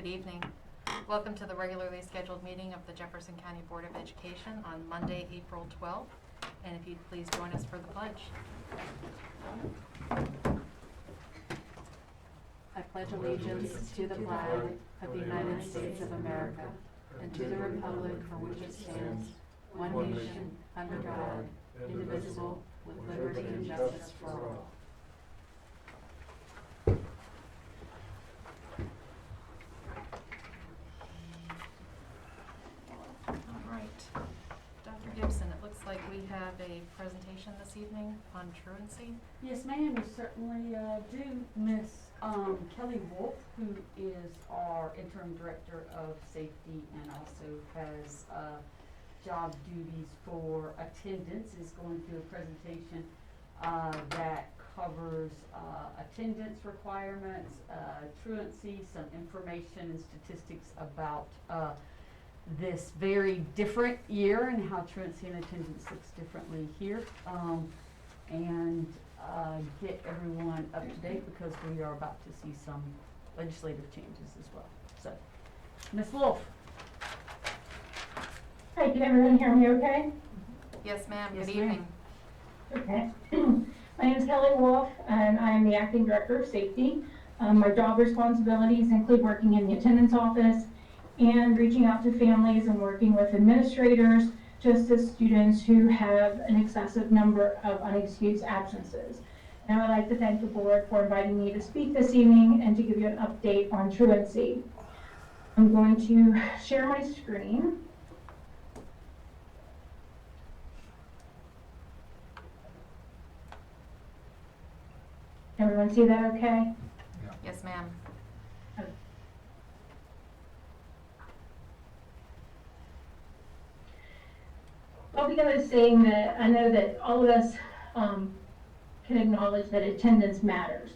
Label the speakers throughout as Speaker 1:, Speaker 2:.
Speaker 1: Good evening. Welcome to the regularly scheduled meeting of the Jefferson County Board of Education on Monday, April 12th. And if you'd please join us for the pledge. I pledge allegiance to the flag of the United States of America and to the republic for which it stands, one nation, under God, indivisible, with liberty and justice for all. Dr. Gibson, it looks like we have a presentation this evening on truancy.
Speaker 2: Yes, ma'am, we certainly do. Miss Kelly Wolf, who is our interim director of safety and also has job duties for attendance, is going through a presentation that covers attendance requirements, truancy, some information and statistics about this very different year and how truancy and attendance looks differently here, and get everyone up to date because we are about to see some legislative changes as well. So, Ms. Wolf.
Speaker 3: Hi, can everyone hear me okay?
Speaker 1: Yes, ma'am.
Speaker 2: Yes,
Speaker 1: Good
Speaker 2: ma'am.
Speaker 1: evening.
Speaker 3: Okay. My name is Kelly Wolf, and I am the acting director of safety. My job responsibilities include working in the attendance office and reaching out to families and working with administrators to assist students who have an excessive number of unexcused absences. And I would like to thank the board for inviting me to speak this evening and to give you an update on truancy. I'm going to share my screen. Everyone see that okay?
Speaker 1: Yes, ma'am.
Speaker 3: I'll begin by saying that I know that all of us can acknowledge that attendance matters.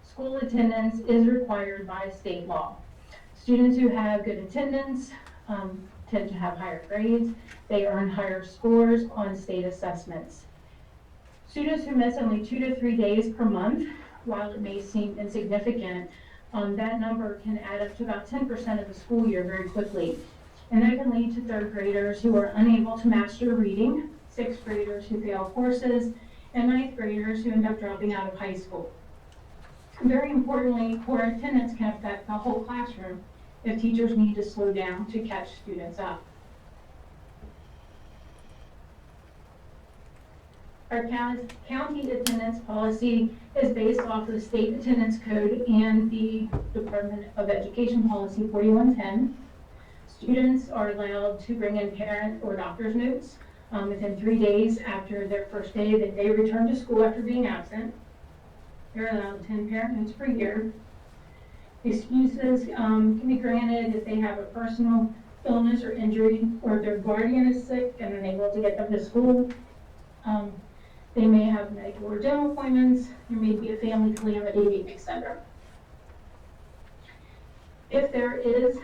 Speaker 3: School attendance is required by state law. Students who have good attendance tend to have higher grades. They earn higher scores on state assessments. Students who miss only 2 to 3 days per month, while it may seem insignificant, that number can add up to about 10% of the school year very quickly. And that can lead to third graders who are unable to master reading, sixth graders who fail courses, and ninth graders who end up dropping out of high school. Very importantly, poor attendance can affect the whole classroom if teachers need to slow down to catch students up. Our county attendance policy is based off of the state attendance code and the Department of Education policy 4110. Students are allowed to bring in parent or doctor's notes within 3 days after their first day that they return to school after being absent. They're allowed 10 parent notes per year. Excuses can be granted if they have a personal illness or injury, or if their guardian is sick and unable to get them to school. They may have medical or dental appointments. There may be a family calamity, etc. If there is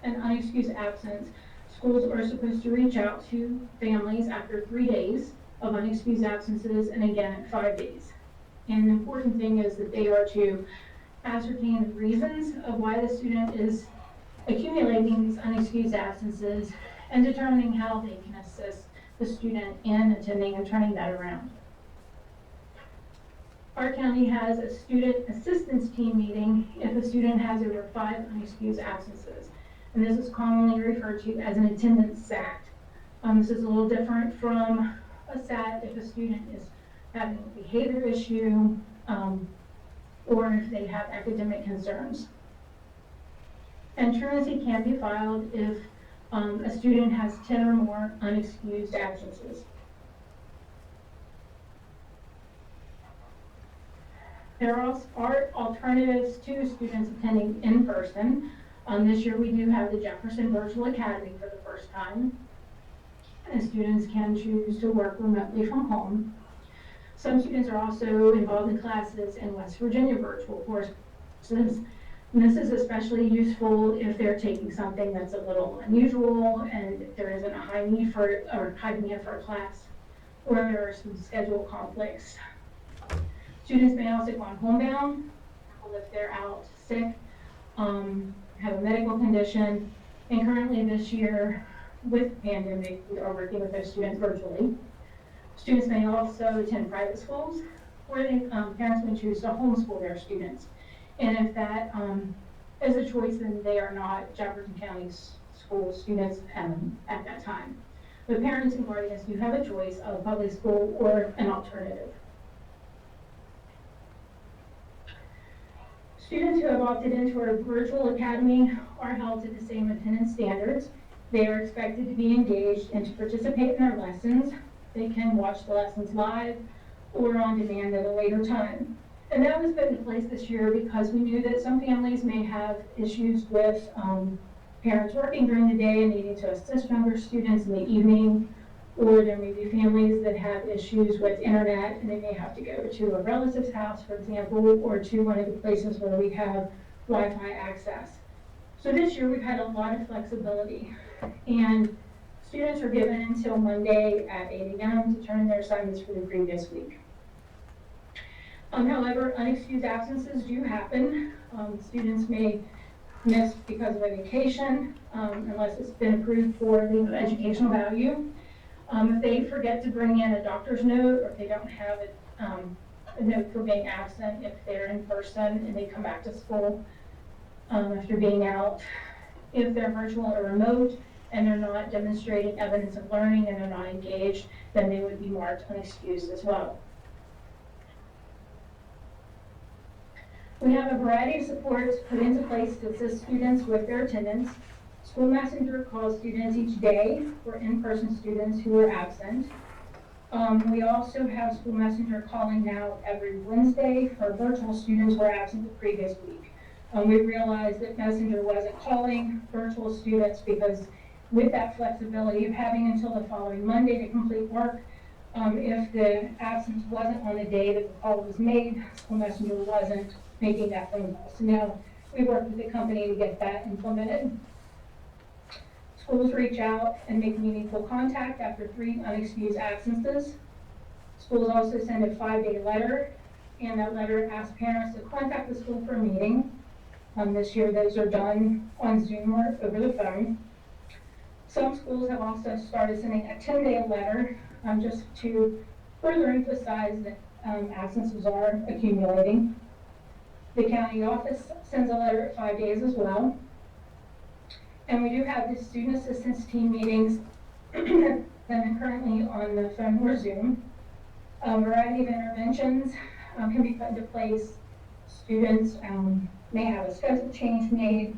Speaker 3: an unexcused absence, schools are supposed to reach out to families after 3 days of unexcused absences and again at 5 days. And the important thing is that they are to ascertain the reasons of why the student is accumulating these unexcused absences and determining how they can assist the student in attending and turning that around. Our county has a student assistance team meeting if a student has over 5 unexcused absences. And this is commonly referred to as an attendance SAT. This is a little different from a SAT if a student is having a behavior issue or if they have academic concerns. And truancy can be filed if a student has 10 or more unexcused absences. There are alternatives to students attending in person. This year we do have the Jefferson Virtual Academy for the first time. And students can choose to work remotely from home. Some students are also involved in classes in West Virginia virtual courses. And this is especially useful if they're taking something that's a little unusual and there isn't a high need for a class, or there are some schedule conflicts. Students may also go on homebound if they're out sick have a medical condition, and currently this year, with the pandemic, we are working with our students virtually. Students may also attend private schools, or parents may choose to homeschool their students. And if that is a choice, then they are not Jefferson County school students at that time. But parents and guardians do have a choice of public school or an alternative. Students who have opted into our virtual academy are held to the same attendance standards. They are expected to be engaged and to participate in their lessons. They can watch the lessons live or on demand at a later time. And that was put in place this year because we knew that some families may have issues with parents working during the day and needing to assist younger students in the evening, or there may be families that have issues with internet and they may have to go to a relative's house, for example, or to one of the places where we have Wi-Fi access. So this year we've had a lot of flexibility, and students are given until Monday at 8 a.m. to turn in their assignments for the previous week. However, unexcused absences do happen. Students may miss because of a vacation, unless it's been approved for the educational value. If they forget to bring in a doctor's note, or if they don't have a note for being absent, if they're in person and they come back to school after being out, if they're virtual or remote and they're not demonstrating evidence of learning and they're not engaged, then they would be marked unexcused as well. We have a variety of supports put into place to assist students with their attendance. School messenger calls students each day for in-person students who are absent. We also have school messenger calling now every Wednesday for virtual students who are absent the previous week. We realized that messenger wasn't calling virtual students because with that flexibility of having until the following Monday to complete work, if the absence wasn't on the day that the call was made, school messenger wasn't making that phone call. So now we worked with the company to get that implemented. Schools reach out and make meaningful contact after 3 unexcused absences. Schools also send a 5-day letter, and that letter asks parents to contact the school for a meeting. This year those are done on Zoom or over the phone. Some schools have also started sending a 10-day letter just to further emphasize that absences are accumulating. The county office sends a letter at 5 days as well. And we do have the student assistance team meetings that are currently on the phone or Zoom. A variety of interventions can be put into place. Students may have a schedule change made.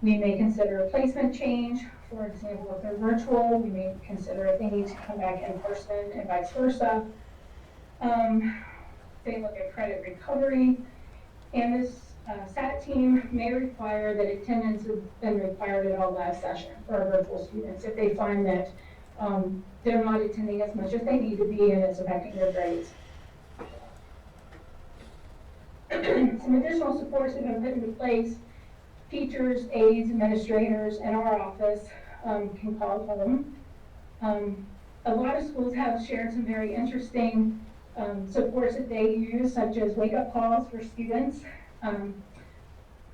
Speaker 3: We may consider a placement change. For example, if they're virtual, we may consider if they need to come back in person and vice versa. They look at credit recovery. And this SAT team may require that attendance has been required at all last session for our virtual students if they find that they're not attending as much as they need to be and it's affecting their grades. Some additional supports have been put into place. Teachers, aides, administrators in our office can call home. A lot of schools have shared some very interesting supports that they use, such as wake-up calls for students.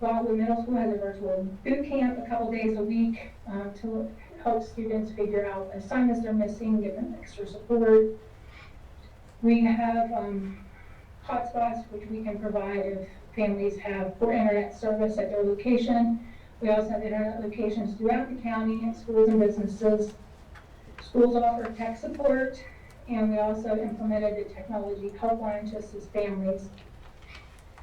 Speaker 3: Wildwood Middle School has a virtual boot camp a couple days a week to help students figure out assignments they're missing, give them extra support. We have hotspots which we can provide if families have poor internet service at their location. We also have internet locations throughout the county in schools and businesses. Schools offer tech support, and we also implemented the technology helpline to assist families.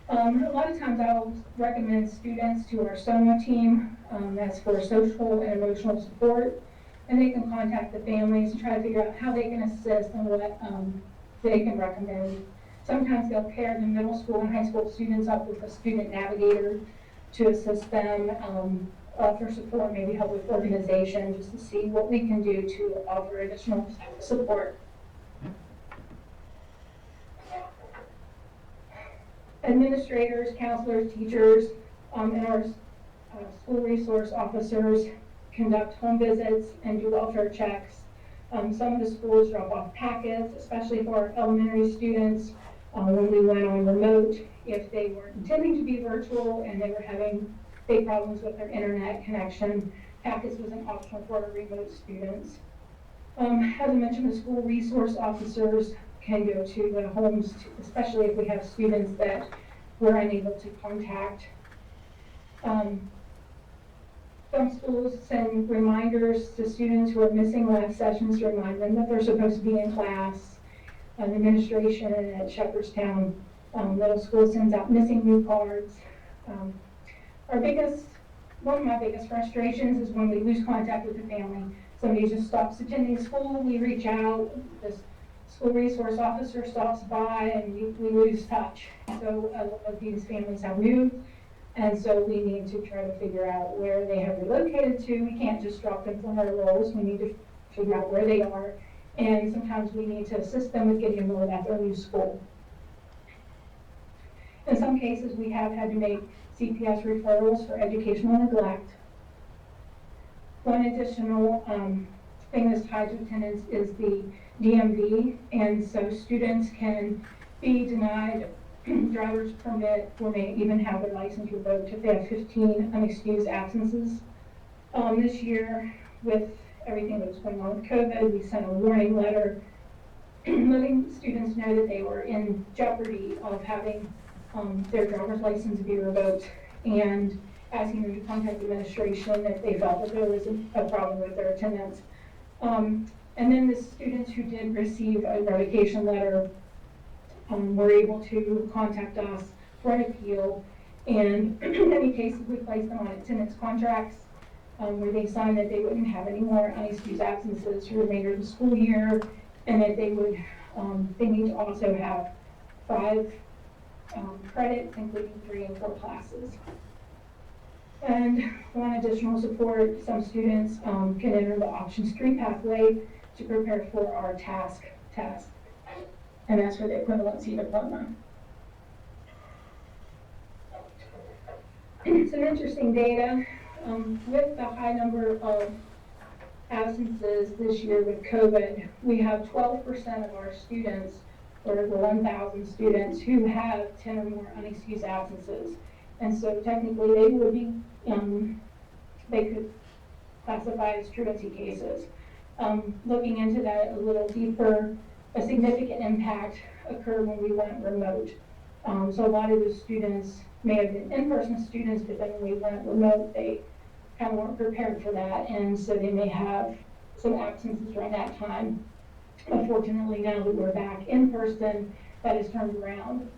Speaker 3: A lot of times I'll recommend students to our SOMA team, that's for social and emotional support, and they can contact the families and try to figure out how they can assist and what they can recommend. Sometimes they'll pair the middle school and high school students up with a student navigator to assist them, offer support, maybe help with organization, just to see what we can do to offer additional support. Administrators, counselors, teachers, and our school resource officers conduct home visits and do welfare checks. Some of the schools drop off packets, especially for our elementary students. When we went on remote, if they were intending to be virtual and they they problems with their internet connection. Packets was an option for our remote students. As I mentioned, the school resource officers can go to the homes, especially if we have students that we're unable to contact. Some schools send reminders to students who are missing lab sessions to remind them that they're supposed to be in class. The administration at Shepherdstown Middle School sends out missing new cards. One of my biggest frustrations is when we lose contact with the family. Somebody just stops attending school, we reach out, this school resource officer stops by, and we lose touch. So a lot of these families have moved, and so we need to try to figure out where they have relocated to. We can't just drop them from their roles. We need to figure out where they are, and sometimes we need to assist them with getting enrolled at their new school. In some cases, we have had to make CPS referrals for educational neglect. One additional thing that's tied to attendance is the DMV, and so students can be denied driver's permit or may even have their license revoked if they have 15 unexcused absences. This year, with everything that was going on with COVID, we sent a warning letter letting students know that they were in jeopardy of having their driver's license be revoked, and asking them to contact the administration if they felt that there was a problem with their attendance. And then the students who did receive a revocation letter were able to contact us for an appeal, and in many cases we placed them on attendance contracts where they signed that they wouldn't have any more unexcused absences for the remainder of the school year, and that they would they need to also have 5 credits, including 3 and 4 classes. And one additional support, some students can enter the Options 3 pathway to prepare for our task test, and that's for the equivalency diploma. Some interesting data with the high number of absences this year with COVID. We have 12% of our students, or over 1,000 students, who have 10 or more unexcused absences. And so technically they would be, they could classify as truancy cases. Looking into that a little deeper, a significant impact occurred when we went remote. So a lot of the students may have been in-person students, but then when we went remote, they kind of weren't prepared for that, and so they may have some absences during that time. Unfortunately, now that we're back in person, that has turned around.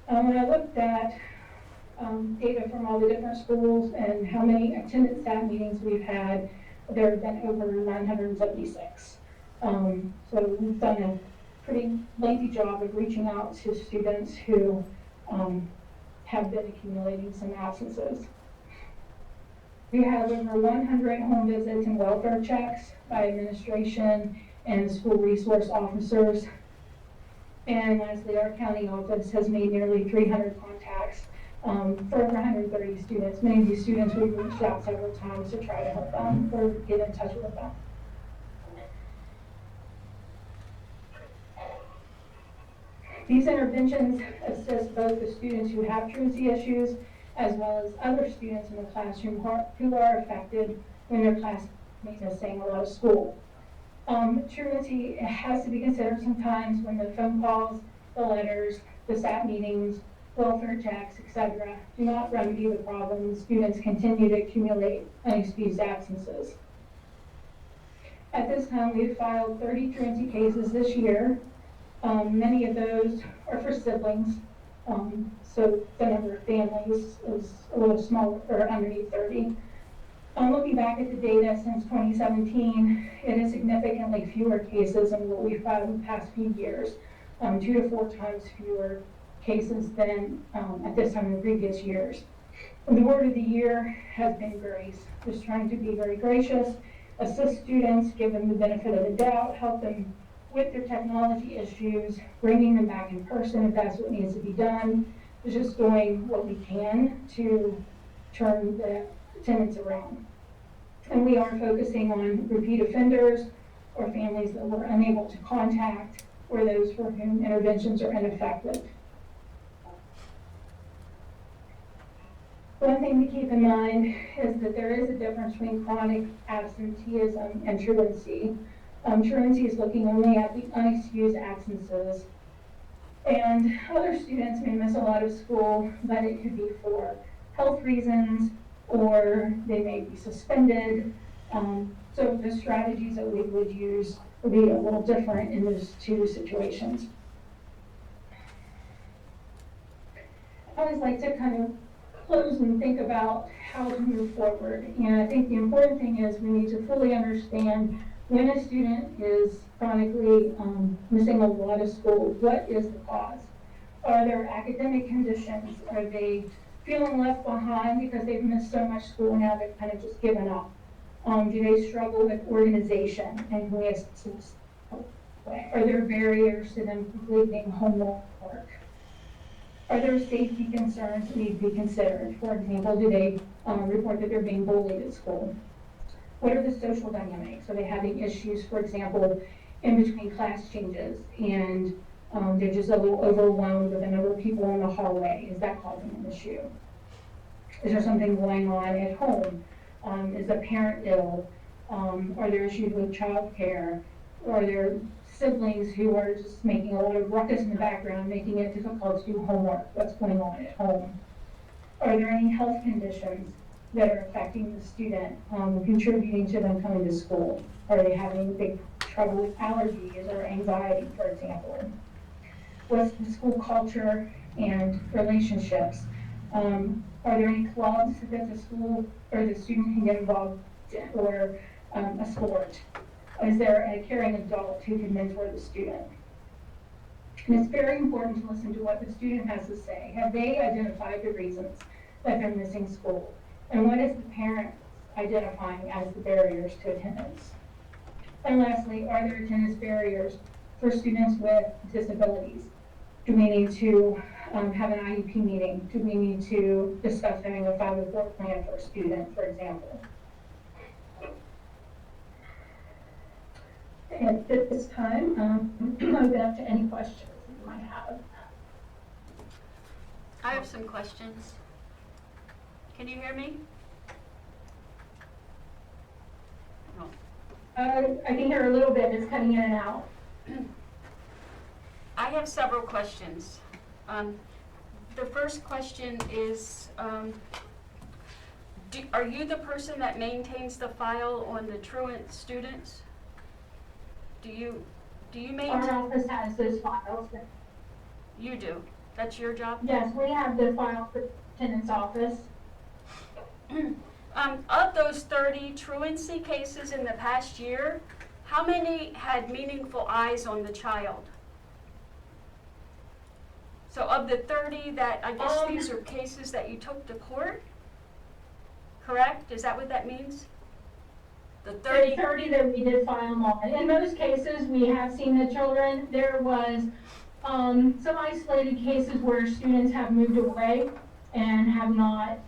Speaker 3: When I looked at data from all the different schools and how many attendance staff meetings we've had, there have been over 976. So we've done a pretty lengthy job of reaching out to students who have been accumulating some absences. We have over 100 home visits and welfare checks by administration and school resource officers. And lastly, our county office has made nearly 300 contacts for over 130 students. Many of these students we've reached out several times to try to help them or get in touch with them. These interventions assist both the students who have truancy issues as well as other students in the classroom who are affected when their classmates are staying a lot of school. Truancy has to be considered sometimes when the phone calls, the letters, the SAT meetings, welfare checks, etc. do not remedy the problem. Students continue to accumulate unexcused absences. At this time, we've filed 30 truancy cases this year. Many of those are for siblings, so the number of families is a little smaller, or underneath 30. Looking back at the data since 2017, it is significantly fewer cases than what we've filed in the past few years, 2 to 4 times fewer cases than at this time in previous years. And the word of the year has been grace, just trying to be very gracious, assist students, give them the benefit of the doubt, help them with their technology issues, bringing them back in person if that's what needs to be done, just doing what we can to turn the attendance around. And we are focusing on repeat offenders or families that we're unable to contact or those for whom interventions are ineffective.
Speaker 4: One thing to keep in mind is that there is a difference between chronic absenteeism and truancy. Truancy is looking only at the unexcused absences. And other students may miss a lot of school, but it could be for health reasons, or they may be suspended. So the strategies that we would use would be a little different in those two situations. I always like to kind of close and think about how to move forward. And I think the important thing is we need to fully understand when a student is chronically missing a lot of school, what is the cause? Are there academic conditions? Are they feeling left behind because they've missed so much school now they've kind of just given up? Do they struggle with organization and who has to, are there barriers to them completing homework? Are there safety concerns that need to be considered? For example, do they report that they're being bullied at school? What are the social dynamics? Are they having issues, for example, in between class changes and they're just a little overwhelmed with the number of people in the hallway? Is that causing an issue? Is there something going on at home? Is the parent ill? Are there issues with childcare? Are there siblings who are just making a lot of ruckus in the background, making it difficult to do homework? What's going on at home? Are there any health conditions that are affecting the student, contributing to them coming to school? Are they having big trouble with allergies or anxiety, for example? What's the school culture and relationships? Are there any clubs that the school or the student can get involved in, or a sport? Is there a caring adult who can mentor the student? And it's very important to listen to what the student has to say. Have they identified the reasons that they're missing school? And what is the parent identifying as the barriers to attendance? And lastly, are there attendance barriers for students with disabilities? Do we need to have an IEP meeting? Do we need to discuss having a 504 plan for a student, for example? And at this time, I'll open up to any questions you might have.
Speaker 5: I have some questions. Can you hear me? No.
Speaker 4: I can hear a little bit, it's cutting in and out.
Speaker 5: I have several questions. The first question is, are you the person that maintains the file on the truant students? Do you maintain?
Speaker 4: Our office has those files.
Speaker 5: You do. That's your job?
Speaker 4: Yes, we have the file for attendance office.
Speaker 5: Of those 30 truancy cases in the past year, how many had meaningful eyes on the child? So of the 30 that, I guess these are cases that you took to court, correct? Is that what that means? The
Speaker 4: 30 that we did file on. In most cases, we have seen the children. There was some isolated cases where students have moved away and have not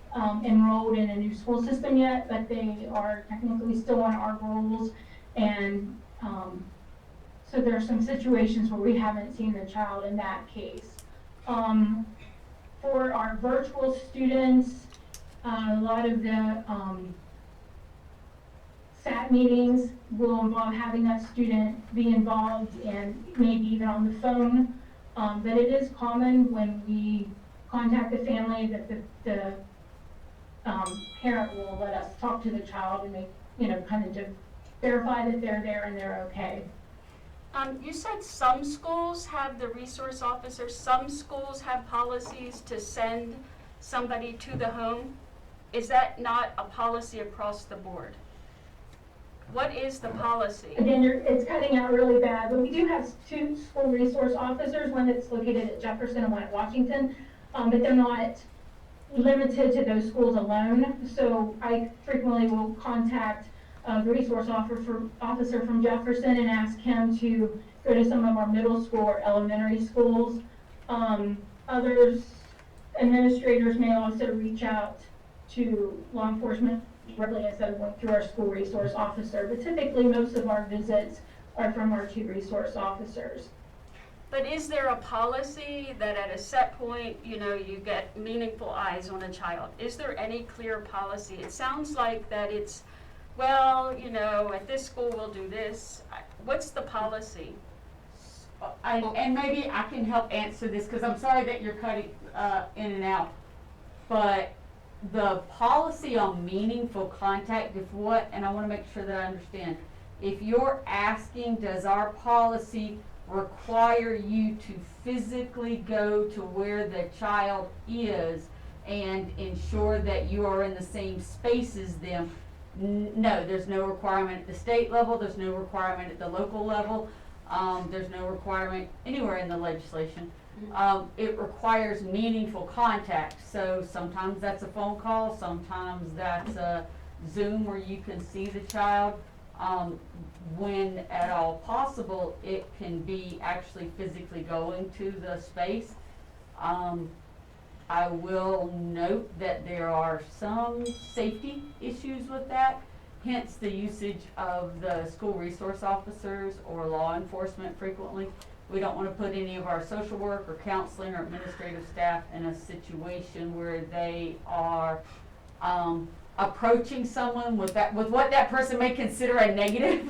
Speaker 4: enrolled in a new school system yet, but they are technically still on our rolls. And so there are some situations where we haven't seen the child in that case. For our virtual students, a lot of the SAT meetings will involve having that student be involved and maybe even on the phone. But it is common when we contact the family that the parent will let us talk to the child and make, kind of to verify that they're there and they're okay.
Speaker 5: You said some schools have the resource officer, some schools have policies to send somebody to the home. Is that not a policy across the board? What is the policy?
Speaker 4: Again, it's cutting out really bad, but we do have 2 school resource officers, one that's located at Jefferson and one at Washington, but they're not limited to those schools alone. So I frequently will contact the resource officer from Jefferson and ask him to go to some of our middle school or elementary schools. Others, administrators may also reach out to law enforcement directly instead of going through our school resource officer. But typically most of our visits are from our 2 resource officers.
Speaker 5: But is there a policy that at a set point, you get meaningful eyes on a child? Is there any clear policy? It sounds like that it's, well, at this school we'll do this. What's the policy?
Speaker 2: And maybe I can help answer this, because I'm sorry that you're cutting in and out. But the policy on meaningful contact, and I want to make sure that I understand. If you're asking, does our policy require you to physically go to where the child is and ensure that you are in the same space as them? No, there's no requirement at the state level, there's no requirement at the local level, there's no requirement anywhere in the legislation. It requires meaningful contact, so sometimes that's a phone call, sometimes that's a Zoom where you can see the child. When at all possible, it can be actually physically going to the space. I will note that there are some safety issues with that, hence the usage of the school resource officers or law enforcement frequently. We don't want to put any of our social work or counseling or administrative staff in a situation where they are approaching someone with what that person may consider a negative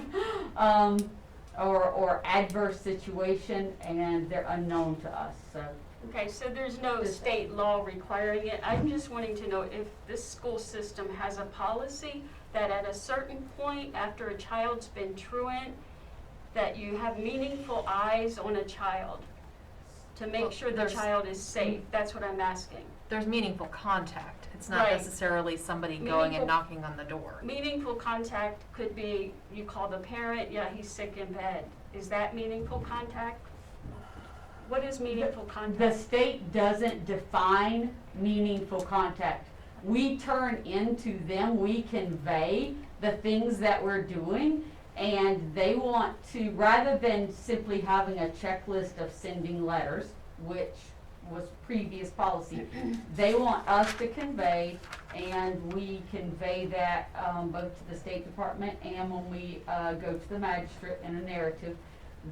Speaker 2: or adverse situation, and they're unknown to us. So.
Speaker 5: Okay, so there's no state law requiring it. I'm just wanting to know if this school system has a policy that at a certain point after a child's been truant, that you have meaningful eyes on a child to make sure the child is safe. That's what I'm asking.
Speaker 6: There's meaningful contact. It's not
Speaker 5: Right.
Speaker 6: necessarily somebody going and knocking on the door.
Speaker 5: Meaningful contact could be you call the parent, yeah, he's sick in bed. Is that meaningful contact? What is meaningful contact?
Speaker 2: The state doesn't define meaningful contact. We turn into them, we convey the things that we're doing, and they want to, rather than simply having a checklist of sending letters, which was previous policy, they want us to convey, and we convey that both to the State Department and when we go to the magistrate in a narrative,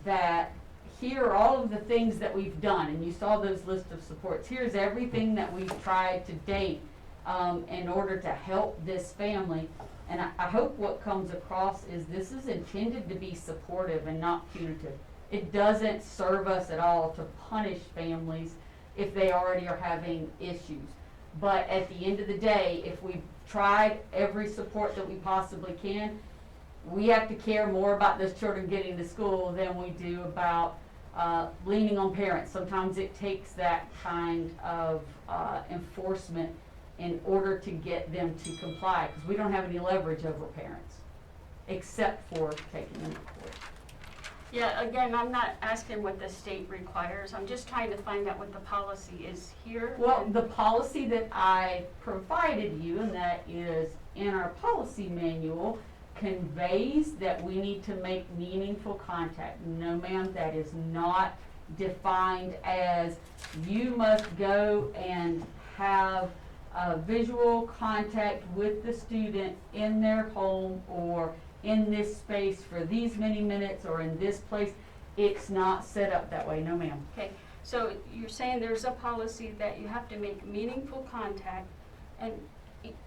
Speaker 2: that here are all of the things that we've done, and you saw those list of supports. Here's everything that we've tried to date in order to help this family. And I hope what comes across is this is intended to be supportive and not punitive. It doesn't serve us at all to punish families if they already are having issues. But at the end of the day, if we've tried every support that we possibly can, we have to care more about those children getting to school than we do about leaning on parents. Sometimes it takes that kind of enforcement in order to get them to comply, because we don't have any leverage over parents, except for taking them to court.
Speaker 5: Yeah, again, I'm not asking what the state requires. I'm just trying to find out what the policy is here.
Speaker 2: Well, the policy that I provided you, and that is in our policy manual, conveys that we need to make meaningful contact. No, ma'am, that is not defined as you must go and have visual contact with the student in their home or in this space for these many minutes or in this place. It's not set up that way, no ma'am.
Speaker 5: Okay, so you're saying there's a policy that you have to make meaningful contact, and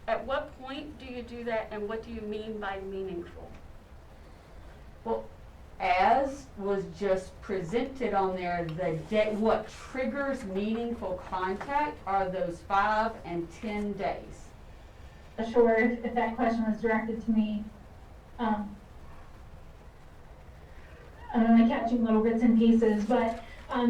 Speaker 5: at what point do you do that, and what do you mean by meaningful?
Speaker 2: Well, as was just presented on there, what triggers meaningful contact are those 5 and 10 days.
Speaker 3: Sure, if that question was directed to me. I'm only catching little bits and pieces, but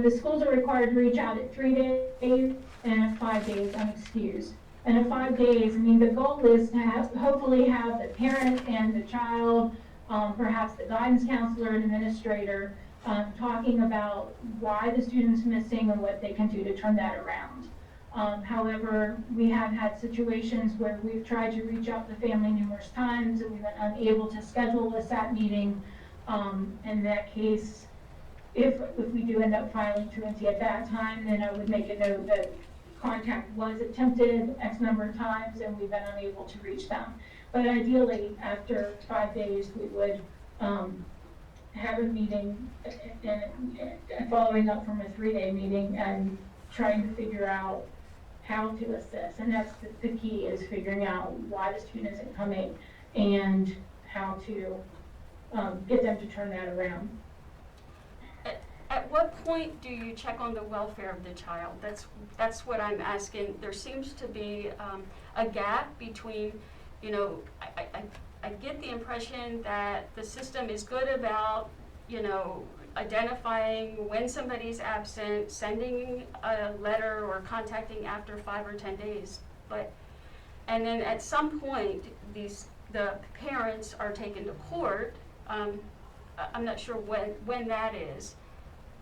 Speaker 3: the schools are required to reach out at 3 days and at 5 days unexcused. And at 5 days, I mean, the goal is to hopefully have the parent and the child, perhaps the guidance counselor and administrator, talking about why the student's missing and what they can do to turn that around. However, we have had situations where we've tried to reach out to the family numerous times and we've been unable to schedule a SAT meeting. In that case, if we do end up filing truancy at that time, then I would make a note that contact was attempted X number of times and we've been unable to reach them. But ideally, after 5 days, we would
Speaker 4: have a meeting and following up from a 3-day meeting and trying to figure out how to assess. And that's the key, is figuring out why the student isn't coming and how to get them to turn that around.
Speaker 5: At what point do you check on the welfare of the child? That's what I'm asking. There seems to be a gap between, you know, I get the impression that the system is good about, you know, identifying when somebody's absent, sending a letter or contacting after 5 or 10 days. And then at some point, the parents are taken to court. I'm not sure when that is.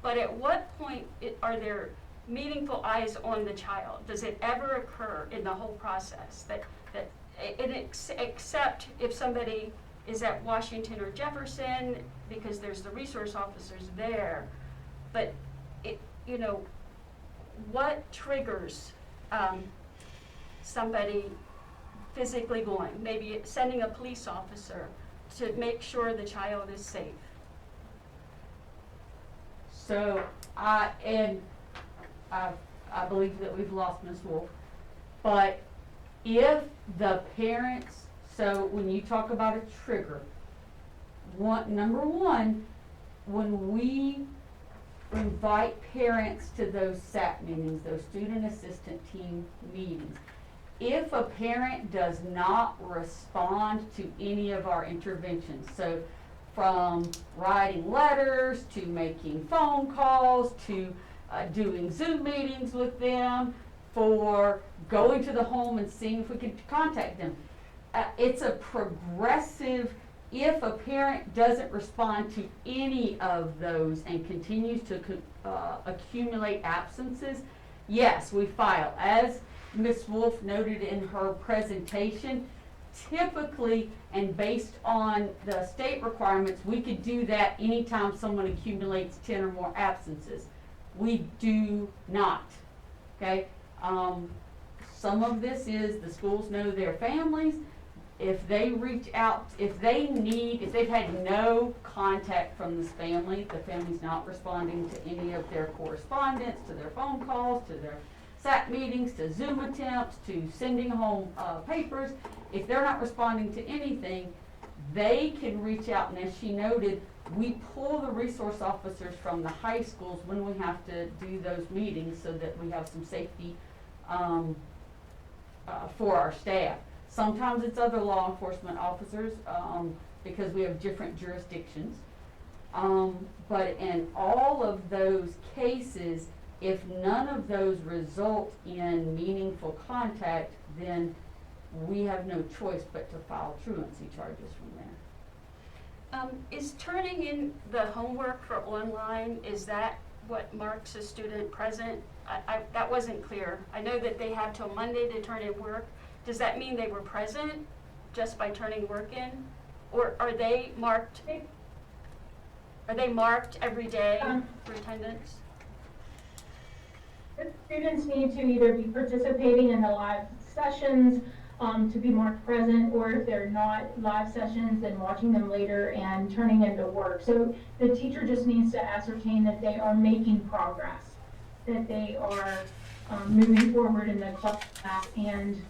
Speaker 5: But at what point are there meaningful eyes on the child? Does it ever occur in the whole process except if somebody is at Washington or Jefferson, because there's the resource officers there? But you know, what triggers somebody physically going, maybe sending a police officer to make sure the child is safe?
Speaker 2: So I believe that we've lost Ms. Wolf, but if the parents, so when you talk about a trigger, number one, when we invite parents to those SAT meetings, those student assistant team meetings, if a parent does not respond to any of our interventions, so from writing letters to making phone calls to doing Zoom meetings with them, for going to the home and seeing if we can contact them. It's a progressive. If a parent doesn't respond to any of those and continues to accumulate absences, yes, we file. As Ms. Wolf noted in her presentation, typically, and based on the state requirements, we could do that anytime someone accumulates 10 or more absences. We do not, okay? Some of this is the schools know their families. If they reach out, if they've had no contact from this family, the family's not responding to any of their correspondence, to their phone calls, to their SAT meetings, to Zoom attempts, to sending home papers. If they're not responding to anything, they can reach out, and as she noted, we pull the resource officers from the high schools when we have to do those meetings so that we have some safety for our staff. Sometimes it's other law enforcement officers because we have different jurisdictions. But in all of those cases, if none of those result in meaningful contact, then we have no choice but to file truancy charges from there.
Speaker 5: Is turning in the homework for online, is that what marks a student present? That wasn't clear. I know that they have till Monday to turn in work. Does that mean they were present just by turning work in? Or are they marked every day for attendance?
Speaker 4: The students need to either be participating in the live sessions to be marked present, or if they're not live sessions, then watching them later and turning into work. So the teacher just needs to ascertain that they are making progress, that they are moving forward in the class and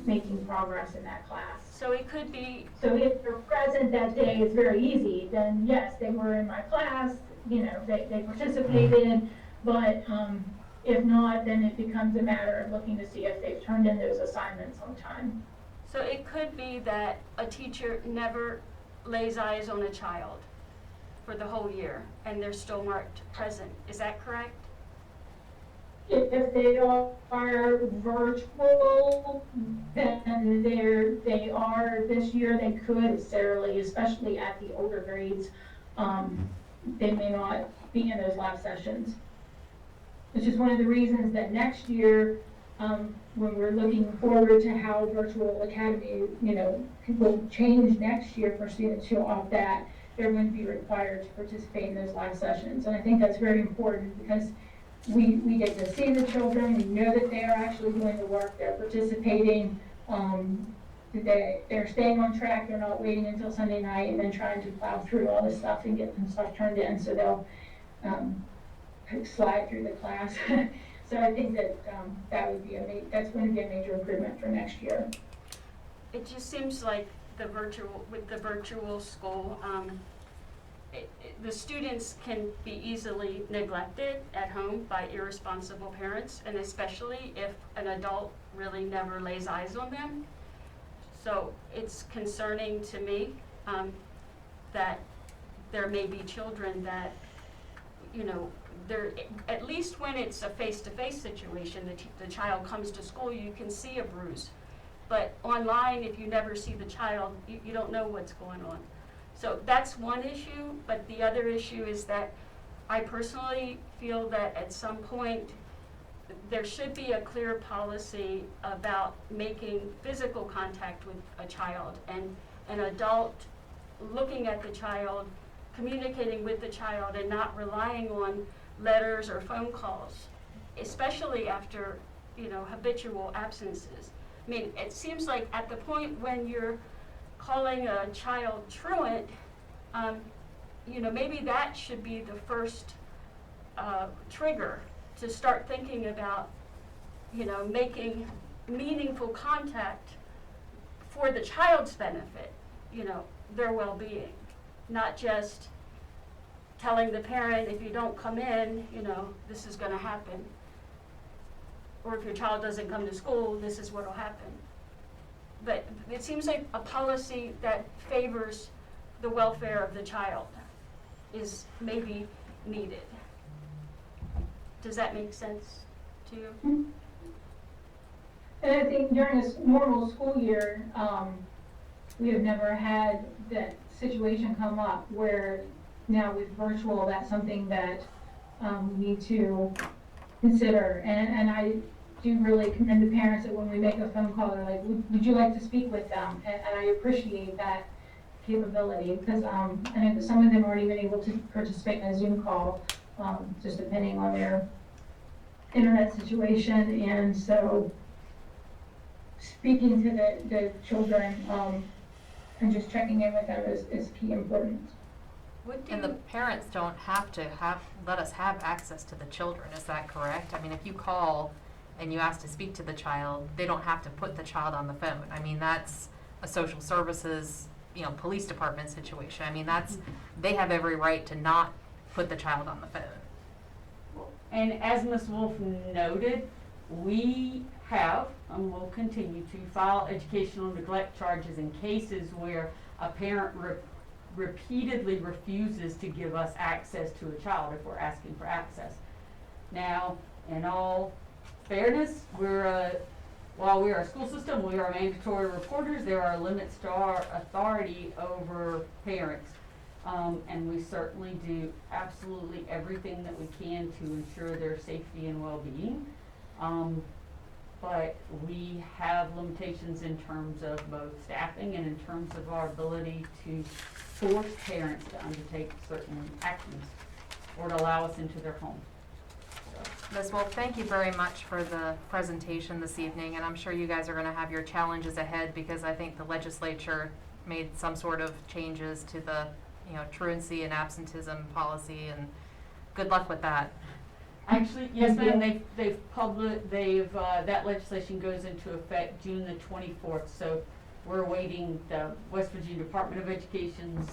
Speaker 4: making progress in that class.
Speaker 5: So it could be.
Speaker 4: So if they're present that day, it's very easy. Then yes, they were in my class, you know, they participated, but if not, then it becomes a matter of looking to see if they've turned in those assignments on time.
Speaker 5: So it could be that a teacher never lays eyes on a child for the whole year and they're still marked present. Is that correct?
Speaker 4: If they are virtual, then they are, this year they could necessarily, especially at the older grades, they may not be in those live sessions. Which is one of the reasons that next year, when we're looking forward to how virtual academy, you know, will change next year for students who opt that, they're going to be required to participate in those live sessions. And I think that's very important because we get to see the children, we know that they are actually doing the work, they're participating, they're staying on track, they're not waiting until Sunday night and then trying to plow through all this stuff and get some stuff turned in, so they'll, slide through the class. So I think that, that would be that's going to be a major improvement for next year.
Speaker 5: It just seems like with the virtual school, the students can be easily neglected at home by irresponsible parents, and especially if an adult really never lays eyes on them. So it's concerning to me that there may be children that, at least when it's a face-to-face situation, the child comes to school, you can see a bruise. But online, if you never see the child, you don't know what's going on. So that's one issue, but the other issue is that I personally feel that at some point there should be a clear policy about making physical contact with a child and an adult looking at the child, communicating with the child, and not relying on letters or phone calls, especially after, habitual absences. I mean, it seems like at the point when you're calling a child truant, maybe that should be the first trigger to start thinking about, making meaningful contact for the child's benefit, their well-being, not just telling the parent, if you don't come in, this is going to happen. Or if your child doesn't come to school, this is what will happen. But it seems like a policy that favors the welfare of the child is maybe needed. Does that make sense to you?
Speaker 4: And I think during this normal school year, we have never had that situation come up where now with virtual, that's something that we need to consider. And I do really commend the parents that when we make a phone call, they're like, would you like to speak with them? And I appreciate that capability because I know that some of them aren't even able to participate in a Zoom call, just depending on their internet situation. And so speaking to the children and just checking in with them is key important.
Speaker 6: And the parents don't have to let us have access to the children, is that correct? I mean, if you call and you ask to speak to the child, they don't have to put the child on the phone. I mean, that's a social services, police department situation. I mean, they have every right to not put the child on the phone.
Speaker 2: And as Ms. Wolf noted, we have and will continue to file educational neglect charges in cases where a parent repeatedly refuses to give us access to a child if we're asking for access. Now, in all fairness, while we are a school system, we are mandatory reporters. There are limits to our authority over parents. And we certainly do absolutely everything that we can to ensure their safety and well-being. But we have limitations in terms of both staffing and in terms of our ability to force parents to undertake certain actions or to allow us into their home.
Speaker 6: Ms. Wolf, thank you very much for the presentation this evening, and I'm sure you guys are going to have your challenges ahead because I think the legislature made some sort of changes to the truancy and absenteeism policy, and good luck with that.
Speaker 2: Actually, yes, ma'am. That legislation goes into effect June the 24th. So we're awaiting the West Virginia Department of Education's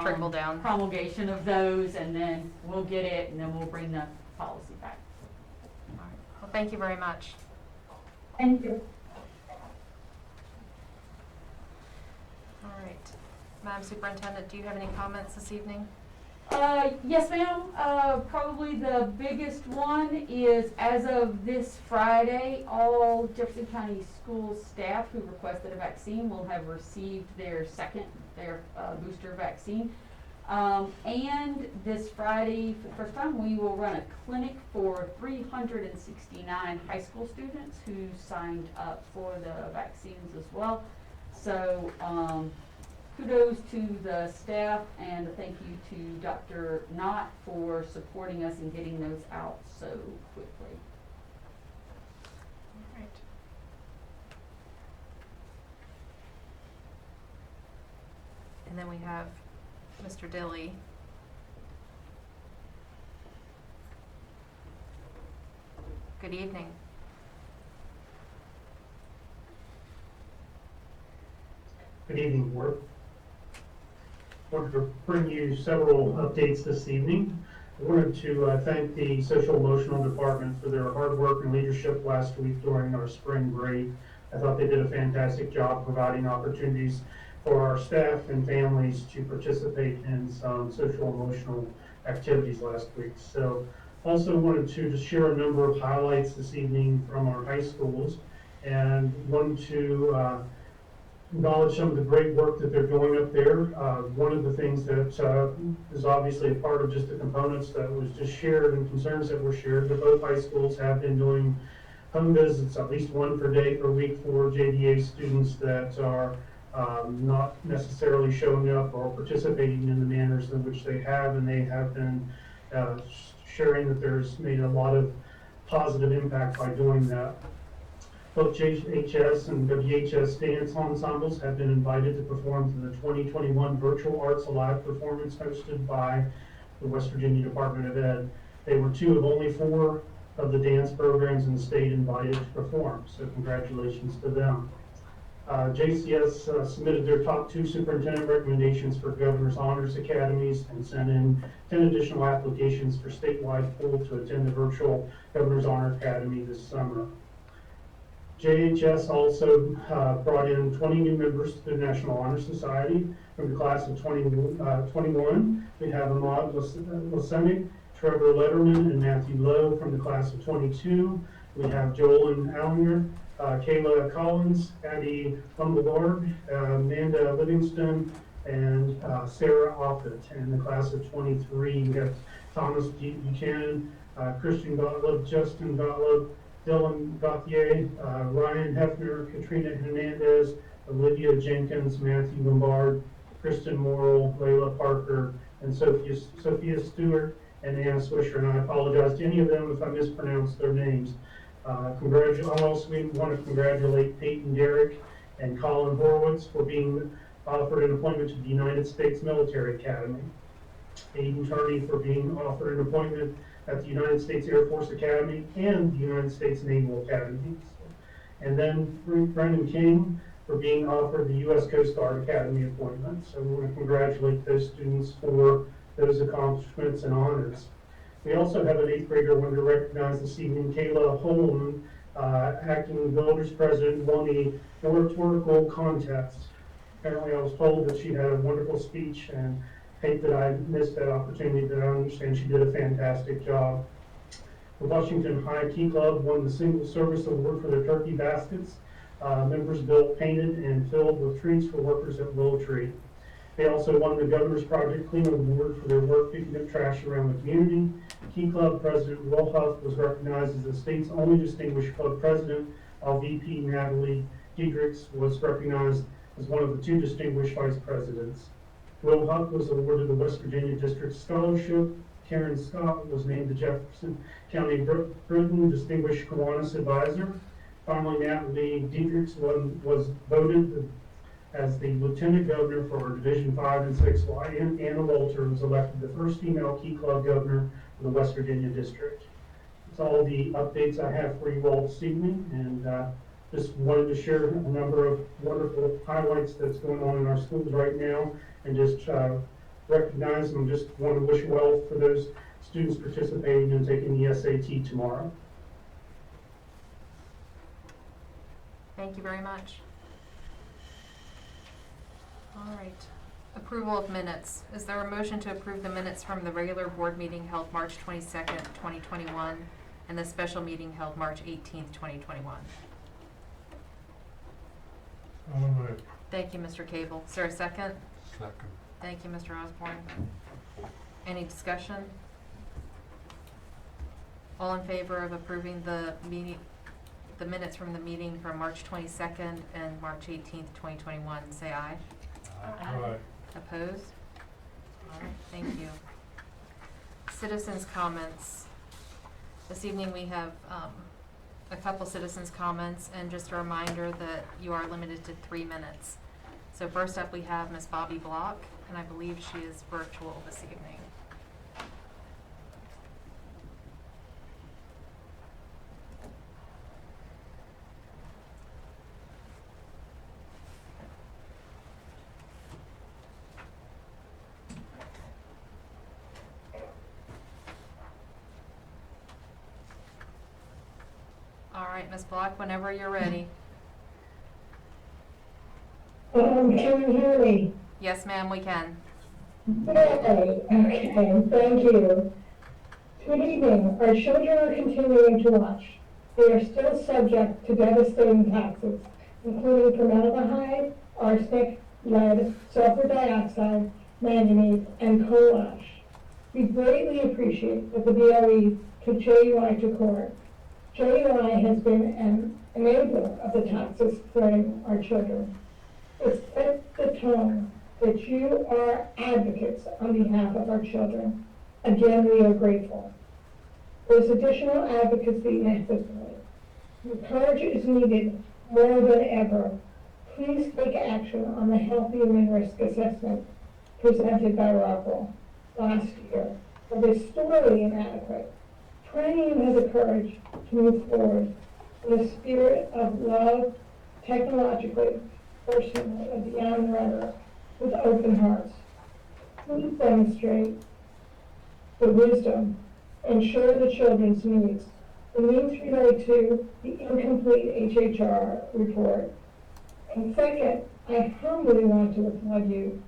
Speaker 6: Trickle down
Speaker 2: promulgation of those, and then we'll get it, and then we'll bring the policy back.
Speaker 6: All right. Well, thank you very much.
Speaker 4: Thank you.
Speaker 6: All right. Madam Superintendent, do you have any comments this evening?
Speaker 2: Yes, ma'am. Probably the biggest one is as of this Friday, all Jefferson County school staff who requested a vaccine will have received their booster vaccine. And this Friday, for the first time, we will run a clinic for 369 high school students who signed up for the vaccines as well. So, kudos to the staff and a thank you to Dr. Knott for supporting us in getting those out so quickly.
Speaker 6: All right. And then we have Mr. Dilly. Good evening.
Speaker 7: Good evening, Board. I wanted to bring you several updates this evening. I wanted to thank the Social Emotional Department for their hard work and leadership last week during our spring break. I thought they did a fantastic job providing opportunities for our staff and families to participate in some social emotional activities last week. So also wanted to just share a number of highlights this evening from our high schools, and wanted to acknowledge some of the great work that they're doing up there. One of the things that is obviously a part of just the components that was just shared and concerns that were shared, that both high schools have been doing home visits, at least one per day per week, for JDA students that are not necessarily showing up or participating in the manners in which they have, and they have been sharing that there's made a lot of positive impact by doing that. Both JHS and WHS dance ensembles have been invited to perform to the 2021 Virtual Arts Alive performance hosted by the West Virginia Department of Ed. They were two of only 4 of the dance programs in the state invited to perform, so congratulations to them. JCS submitted their top 2 superintendent recommendations for Governor's Honors Academies and sent in 10 additional applications for statewide pool to attend the virtual Governor's Honor Academy this summer. JHS also brought in 20 new members to the National Honor Society from the class of 21. We have Ahmad Lasemi, Trevor Letterman, and Matthew Lowe from the class of 22. We have Joel and Allinger, Kayla Collins, Addie Lumbledorg, Amanda Livingston, and Sarah Offit. And in the class of 23, we have Thomas Buchanan, Christian Gottlieb, Justin Gottlieb, Dylan Gauthier, Ryan Hefner, Katrina Hernandez, Olivia Jenkins, Matthew Lombard, Kristen Morrill, Layla Parker, and Sophia Stewart, and Anna Swisher. And I apologize to any of them if I mispronounced their names. Also, we want to congratulate Peyton Derrick and Colin Horowitz for being offered an appointment to the United States Military Academy. Aiden Turney for being offered an appointment at the United States Air Force Academy and the United States Naval Academy. And then Brendan King for being offered the U.S. Coast Guard Academy appointment. So we want to congratulate those students for those accomplishments and honors. We also have an 8th grader we want to recognize this evening, Kayla Holman, acting village president, won the oratorical contest. Apparently I was told that she had a wonderful speech, and hate that I missed that opportunity, but I understand she did a fantastic job. The Washington High Key Club won the Single Service Award for their turkey baskets. Members built, painted, and filled with treats for workers at Willow Tree. They also won the Governor's Project Cleanup Award for their work picking up trash around the community. Key Club President Will Huff was recognized as the state's only distinguished club president, while VP Natalie Diedrichs was recognized as one of the 2 distinguished vice presidents. Will Huff was awarded the West Virginia District Scholarship. Karen Scott was named the Jefferson County Britain Distinguished Kiwanis Advisor. Finally, Natalie Diedrichs was voted as the Lieutenant Governor for Division 5 and 6, while Anna Walter was elected the first female Key Club Governor for the West Virginia District. That's all the updates I have for you all this evening, and just wanted to share a number of wonderful highlights that's going on in our schools right now, and just recognize and just want to wish well for those students participating and taking the SAT tomorrow.
Speaker 6: Thank you very much. All right. Approval of minutes. Is there a motion to approve the minutes from the regular board meeting held March 22nd, 2021, and the special meeting held March 18th, 2021? Thank you, Mr. Cable. Is there a second?
Speaker 8: Second.
Speaker 6: Thank you, Mr. Osborne. Any discussion? All in favor of approving the minutes from the meeting from March 22nd and March 18th, 2021, say aye.
Speaker 8: Aye.
Speaker 6: Opposed? All right, thank you. Citizens' comments. This evening we have a couple citizens' comments, and just a reminder that you are limited to 3 minutes. So first up, we have Miss Bobby Block, and I believe she is virtual this evening. All right, Miss Block, whenever you're ready.
Speaker 8: Can you hear me?
Speaker 6: Yes, ma'am, we can.
Speaker 8: Okay, thank you. Good evening. Our children are continuing to watch. They are still subject to devastating toxins, including formaldehyde, arsenic, lead, sulfur dioxide, manganese, and coal ash. We greatly appreciate that the BoE took JUI to court. JUI has been an enabler of the toxins threatening our children. It sets the tone that you are advocates on behalf of our children. Again, we are grateful. There's additional advocacy necessary. Your courage is needed more than ever. Please take action on the health human risk assessment presented by Rockwell last year. It is sorely inadequate. Pray you have the courage to move forward in a spirit of love, technologically, personally, and beyond rhetoric, with open hearts. Please demonstrate the wisdom and share the children's needs. The needs relate to the incomplete HHR report. And second, I humbly want to applaud you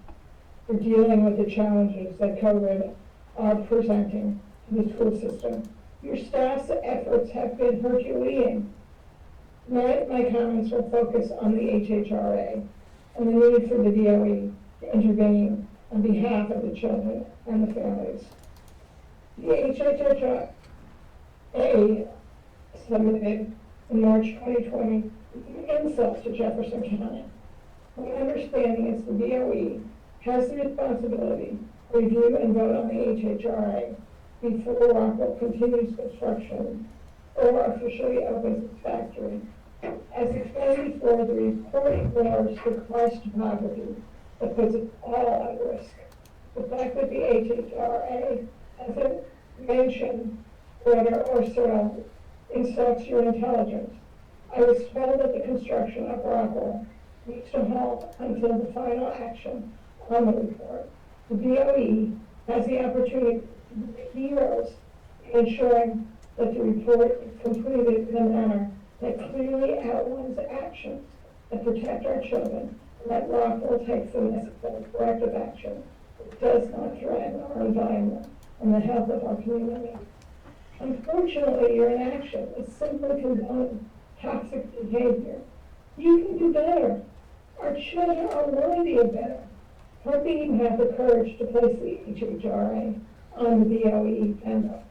Speaker 8: for dealing with the challenges that COVID are presenting to the school system. Your staff's efforts have been Herculean. Tonight, my comments will focus on the HHRA and the need for the BoE to intervene on behalf of the children and the families. The HHRA submitted in March 2020 an insult to Jefferson County. My understanding is the BoE has the responsibility to review and vote on the HHRA before Rockwell continues construction or officially opens its factory. As explained before, the report ignores the harsh topography that puts it all at risk. The fact that the HHRA hasn't mentioned water or soil insults your intelligence. I was told that the construction of Rockwell needs to halt until the final action on the report. The BoE has the opportunity to be heroes in ensuring that the report is completed in a manner that clearly outlines actions that protect our children and that Rockwell takes the necessary corrective action that does not threaten our environment and the health of our community. Unfortunately, your inaction is simply condoning toxic behavior. You can do better. Our children are worthy of better. Hoping you have the courage to place the HHRA on the BoE agenda.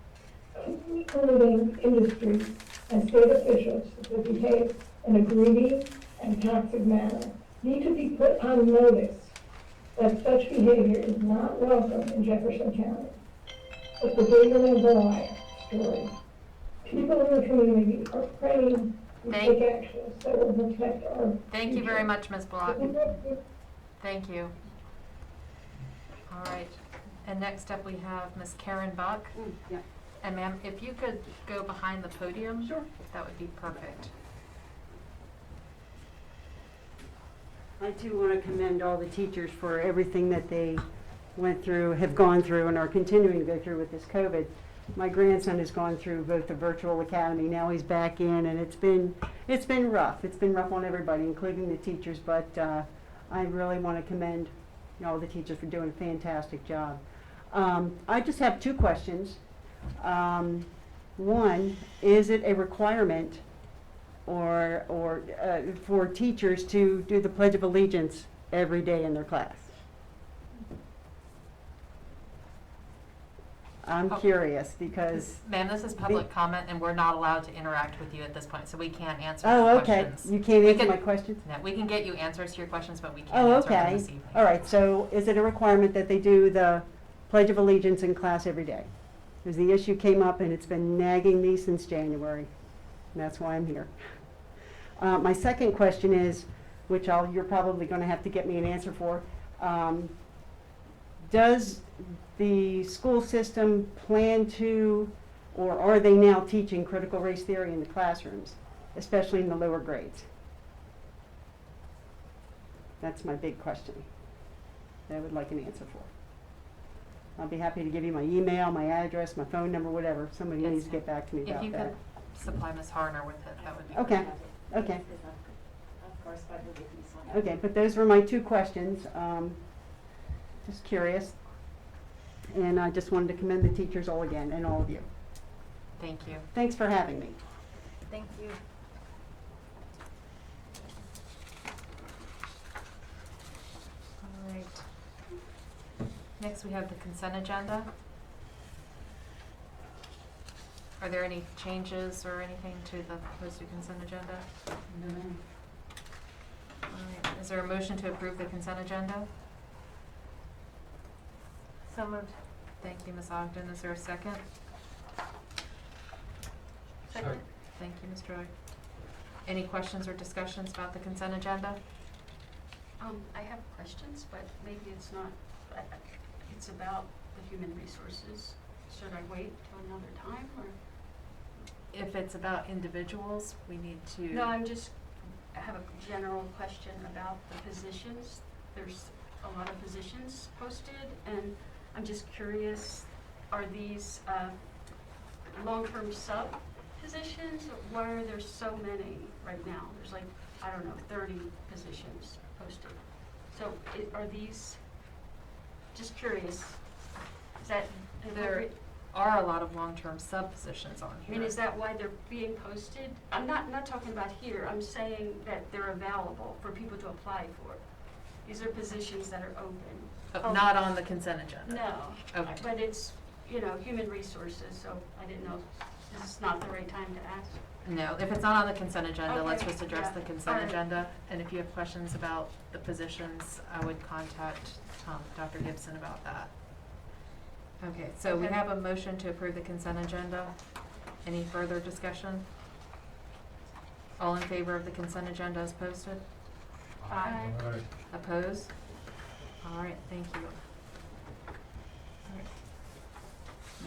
Speaker 8: Including industries and state officials that behave in a greedy and toxic manner need to be put on notice that such behavior is not welcome in Jefferson County. It's the bigger than Goliath story. People in the community are praying to take actions that will protect our
Speaker 6: Thank you
Speaker 8: future.
Speaker 6: very much, Ms. Block. Thank you. All right, and next up we have Ms. Karen Buck.
Speaker 9: Yeah.
Speaker 6: And ma'am, if you could go behind the podium,
Speaker 9: Sure.
Speaker 6: that would be perfect.
Speaker 9: I too want to commend all the teachers for everything that they went through, have gone through, and are continuing to go through with this COVID. My grandson has gone through both the virtual academy, now he's back in, and it's been rough. It's been rough on everybody, including the teachers, but I really want to commend all the teachers for doing a fantastic job. I just have two questions. One, is it a requirement or for teachers to do the Pledge of Allegiance every day in their class? I'm curious because...
Speaker 6: Ma'am, this is public comment and we're not allowed to interact with you at this point, so we can't answer
Speaker 9: Oh,
Speaker 6: your
Speaker 9: okay.
Speaker 6: questions.
Speaker 9: You can't
Speaker 6: We
Speaker 9: answer
Speaker 6: can-
Speaker 9: my questions?
Speaker 6: No, we can get you answers to your questions, but we can't
Speaker 9: Oh,
Speaker 6: answer them
Speaker 9: okay.
Speaker 6: this evening.
Speaker 9: All right, so is it a requirement that they do the Pledge of Allegiance in class every day? Because the issue came up and it's been nagging me since January. And that's why I'm here. My second question is, which you're probably gonna have to get me an answer for. Does the school system plan to, or are they now teaching critical race theory in the classrooms, especially in the lower grades? That's my big question that I would like an answer for. I'll be happy to give you my email, my address, my phone number, whatever. Somebody
Speaker 6: Yes.
Speaker 9: needs to get back to me
Speaker 6: If
Speaker 9: about
Speaker 6: you
Speaker 9: that.
Speaker 6: could supply Ms. Harner with it, that would be
Speaker 9: Okay,
Speaker 6: great.
Speaker 9: okay. Okay, but those were my two questions. Just curious. And I just wanted to commend the teachers all again and all of you.
Speaker 6: Thank you.
Speaker 9: Thanks for having me.
Speaker 6: Thank you. All right. Next, we have the consent agenda. Are there any changes or anything to the posted consent agenda?
Speaker 2: No, ma'am.
Speaker 6: All right. Is there a motion to approve the consent agenda?
Speaker 10: So moved.
Speaker 6: Thank you, Ms. Ogden. Is there a second?
Speaker 5: Second.
Speaker 6: Thank you, Ms. Joy. Any questions or discussions about the consent agenda?
Speaker 5: I have questions, but maybe it's not, it's about the human resources. Should I wait till another time, or?
Speaker 6: If it's about individuals, we need to.
Speaker 5: No, I have a general question about the positions. There's a lot of positions posted, and I'm just curious, are these long-term sub positions? Why are there so many right now? There's like, I don't know, 30 positions posted. So are these, just curious, is that?
Speaker 6: There are a lot of long-term sub positions on
Speaker 5: I
Speaker 6: here.
Speaker 5: mean, is that why they're being posted? I'm not talking about here, I'm saying that they're available for people to apply for. These are positions that are open.
Speaker 6: Not on the consent agenda?
Speaker 5: No.
Speaker 6: Okay.
Speaker 5: But it's, human resources, so I didn't know, this is not the right time to ask.
Speaker 6: No, if it's not on the consent agenda, let's
Speaker 5: Okay,
Speaker 6: just address
Speaker 5: yeah.
Speaker 6: the consent
Speaker 5: Alright.
Speaker 6: agenda. And if you have questions about the positions, I would contact Dr. Gibson about that. Okay, so we
Speaker 5: Okay.
Speaker 6: have a motion to approve the consent agenda. Any further discussion? All in favor of the consent agenda as posted?
Speaker 5: Aye.
Speaker 6: Opposed? All right, thank you. All right.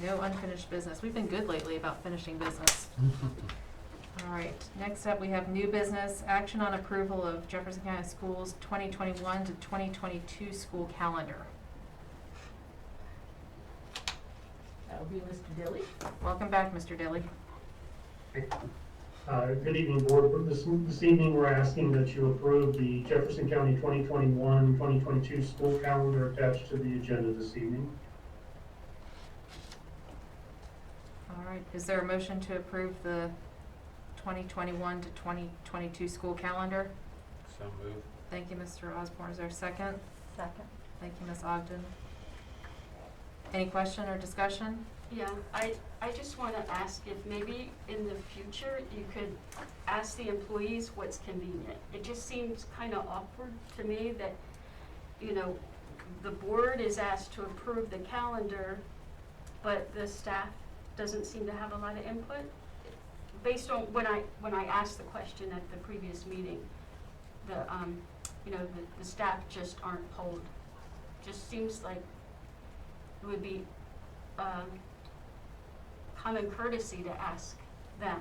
Speaker 6: No unfinished business. We've been good lately about finishing business. All right, next up, we have new business, action on approval of Jefferson County Schools 2021 to 2022 school calendar.
Speaker 2: That'll be Mr. Dilly.
Speaker 6: Welcome back, Mr. Dilly.
Speaker 7: Good evening, Board. This evening, we're asking that you approve the Jefferson County 2021-2022 school calendar attached to the agenda this evening.
Speaker 6: All right, is there a motion to approve the 2021 to 2022 school calendar?
Speaker 11: So moved.
Speaker 6: Thank you, Mr. Osborne. Is there a second?
Speaker 10: Second.
Speaker 6: Thank you, Ms. Ogden. Any question or discussion?
Speaker 5: Yeah, I just want to ask if maybe in the future you could ask the employees what's convenient. It just seems kind of awkward to me that, the board is asked to approve the calendar, but the staff doesn't seem to have a lot of input. Based on when I asked the question at the previous meeting, the staff just aren't polled. Just seems like it would be common courtesy to ask them.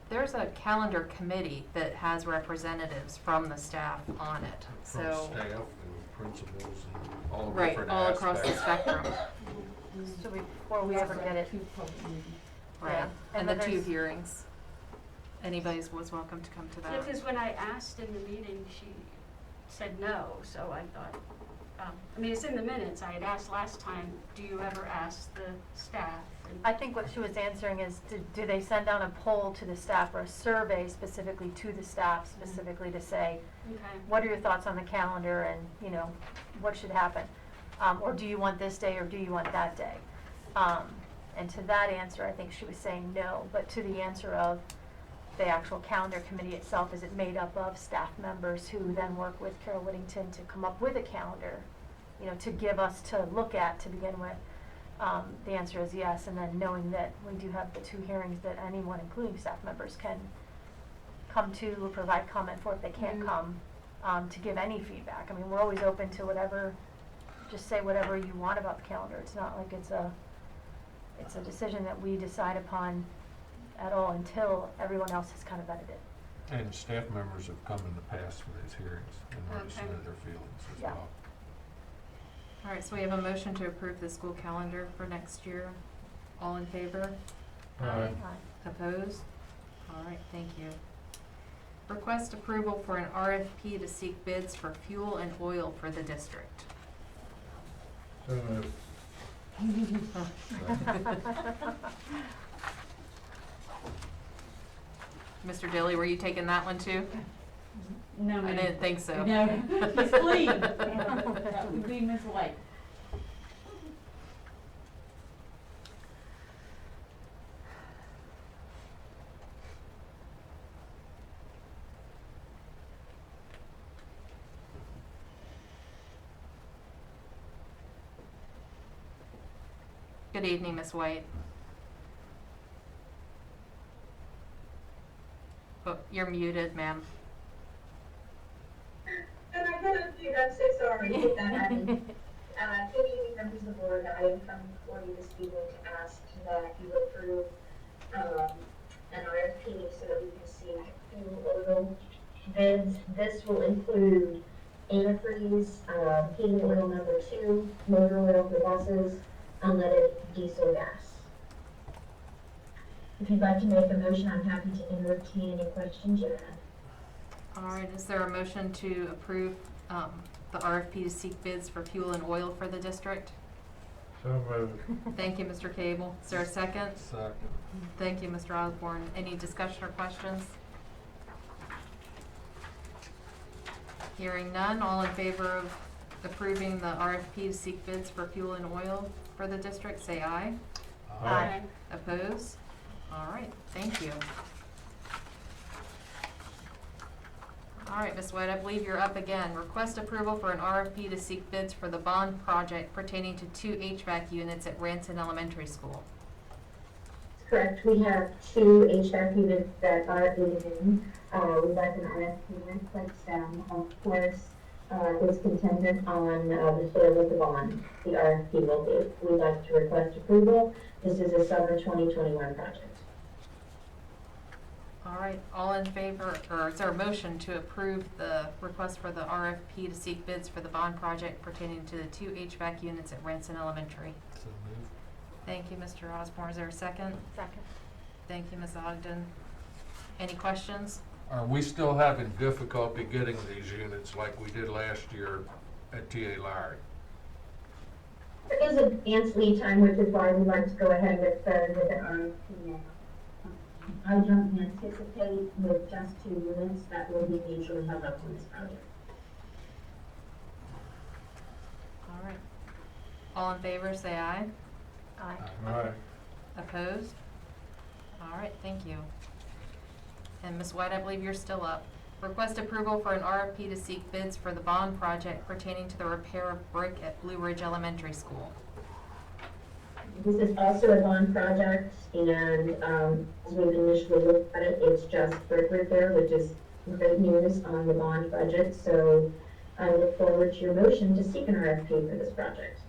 Speaker 6: There's a calendar committee that has representatives from the staff on it,
Speaker 11: From
Speaker 6: so.
Speaker 11: staff and principals and all
Speaker 6: Right,
Speaker 11: different
Speaker 6: all across the
Speaker 11: aspects.
Speaker 6: spectrum,
Speaker 10: So before we ever get it,
Speaker 2: Two public meetings.
Speaker 6: right,
Speaker 10: Yeah.
Speaker 6: and
Speaker 10: And
Speaker 6: the
Speaker 10: then
Speaker 6: two
Speaker 10: there's-
Speaker 6: hearings. Anybody was welcome to come to
Speaker 5: Yeah,
Speaker 6: that.
Speaker 5: because when I asked in the meeting, she said no, so I thought, it's in the minutes. I had asked last time, do you ever ask the staff? And
Speaker 10: I think what she was answering is, do they send out a poll to the staff or a survey specifically to the staff, specifically to say,
Speaker 5: Okay.
Speaker 10: what are your thoughts on the calendar and, what should happen? Or do you want this day or do you want that day? And to that answer, I think she was saying no, but to the answer of the actual calendar committee itself, is it made up of staff members who then work with Carol Whittington to come up with a calendar, to give us to look at to begin with? The answer is yes, and then knowing that we do have the two hearings that anyone, including staff members, can come to or provide comment for if they can't
Speaker 5: Mhm.
Speaker 10: come. to give any feedback. I mean, we're always open to whatever, just say whatever you want about the calendar. It's not like it's a decision that we decide upon at all until everyone else has kind of vetted it.
Speaker 11: And staff members have come in the past for these hearings and already
Speaker 6: Okay.
Speaker 11: submitted their feelings as
Speaker 10: Yeah.
Speaker 11: well.
Speaker 6: All right, so we have a motion to approve the school calendar for next year. All in favor?
Speaker 10: Aye.
Speaker 6: Opposed? All right, thank you. Request approval for an RFP to seek bids for fuel and oil for the district.
Speaker 11: So moved.
Speaker 6: Mr. Dilly, were you taking that one too?
Speaker 2: No,
Speaker 6: I
Speaker 2: ma'am.
Speaker 6: didn't think so.
Speaker 2: No, he's clean. That would be Ms. White.
Speaker 6: Good evening, Ms. White. Oh, you're muted, ma'am.
Speaker 12: And I couldn't do that, so sorry if that happened. Good evening, members of the board. I am coming before you this evening to ask that you approve an RFP so that we can see fuel oil bids. This will include antifreeze, heating oil number 2, motor oil for buses, unleaded diesel gas. If you'd like to make a motion, I'm happy to entertain any questions you have.
Speaker 6: All right, is there a motion to approve the RFP to seek bids for fuel and oil for the district?
Speaker 11: So moved.
Speaker 6: Thank you, Mr. Cable. Is there a second?
Speaker 11: Second.
Speaker 6: Thank you, Mr. Osborne. Any discussion or questions? Hearing none, all in favor of approving the RFP to seek bids for fuel and oil for the district, say aye.
Speaker 10: Aye.
Speaker 6: Opposed? All right, thank you. All right, Ms. White, I believe you're up again. Request approval for an RFP to seek bids for the bond project pertaining to 2 HVAC units at Ranson Elementary School.
Speaker 12: Correct. We have 2 HVAC units that are in. We'd like an RFP in place. Of course, it's contingent on the sale of the bond. The RFP will be. We'd like to request approval. This is a summer 2021 project.
Speaker 6: All right, all in favor, or is there a motion to approve the request for the RFP to seek bids for the bond project pertaining to the 2 HVAC units at Ranson Elementary?
Speaker 11: So moved.
Speaker 6: Thank you, Mr. Osborne. Is there a second?
Speaker 10: Second.
Speaker 6: Thank you, Ms. Ogden. Any questions?
Speaker 11: Are we still having difficulty getting these units like we did last year at TA Larry?
Speaker 12: There is an advanced lead time, which is why we like to go ahead with the RFP now. I don't anticipate with just 2 units that will be majorly held up on this project.
Speaker 6: All right. All in favor, say aye.
Speaker 10: Aye.
Speaker 11: Aye.
Speaker 6: Opposed? All right, thank you. And Ms. White, I believe you're still up. Request approval for an RFP to seek bids for the bond project pertaining to the repair of brick at Blue Ridge Elementary School.
Speaker 12: This is also a bond project, and as we've initially looked at it, it's just brick repair, which is great news on the bond budget. So I look forward to your motion to seek an RFP for this project.